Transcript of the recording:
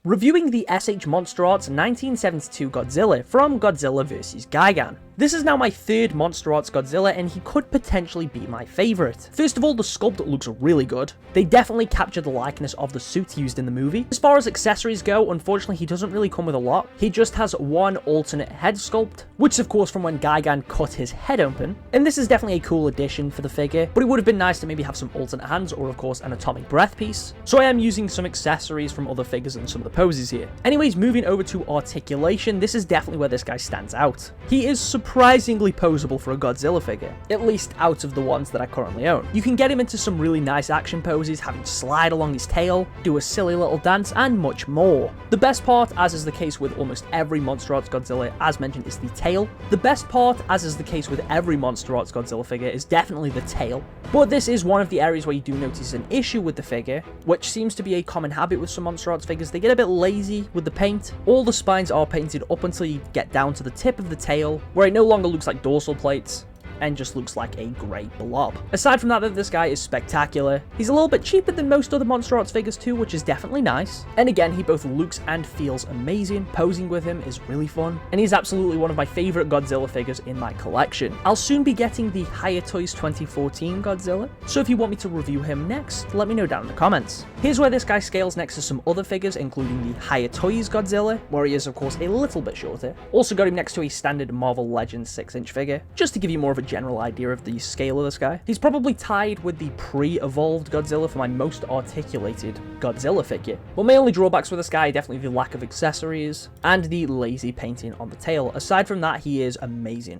reviewing the SH Monsterarts 1972 Godzilla from Godzilla vs Gigan. This is now my third Monsterarts Godzilla, and he could potentially be my favourite. First of all, the sculpt looks really good. They definitely captured the likeness of the suit used in the movie. As far as accessories go, unfortunately he doesn't really come with a lot. He just has one alternate head sculpt, which is of course from when Gigan cut his head open, and this is definitely a cool addition for the figure, but it would have been nice to maybe have some alternate hands or of course an atomic breath piece. So I am using some accessories from other figures and some of the poses here. Anyways, moving over to articulation, this is definitely where this guy stands out. He is surprisingly poseable for a Godzilla figure, at least out of the ones that I currently own. You can get him into some really nice action poses, having slide along his tail, do a silly little dance, and much more. The best part, as is the case with almost every Monsterarts Godzilla, as mentioned, is the tail. The best part, as is the case with every Monsterarts Godzilla figure, is definitely the tail. But this is one of the areas where you do notice an issue with the figure, which seems to be a common habit with some Monsterarts figures. They get a bit lazy with the paint. All the spines are painted up until you get down to the tip of the tail, where it no longer looks like dorsal plates and just looks like a grey blob. Aside from that, this guy is spectacular. He's a little bit cheaper than most other Monsterarts figures too, which is definitely nice. And again, he both looks and feels amazing. Posing with him is really fun, and he's absolutely one of my favourite Godzilla figures in my collection. I'll soon be getting the Higher Toys 2014 Godzilla, so if you want me to review him next, let me know down in the comments. Here's where this guy scales next to some other figures, including the Higher Toys Godzilla, where he is of course a little bit shorter. Also got him next to a standard Marvel Legends 6-inch figure, just to give you more of a general idea of the scale of this guy. He's probably tied with the pre-evolved Godzilla for my most articulated Godzilla figure. But my only drawbacks with this guy are definitely the lack of accessories and the lazy painting on the tail. Aside from that, he is amazing.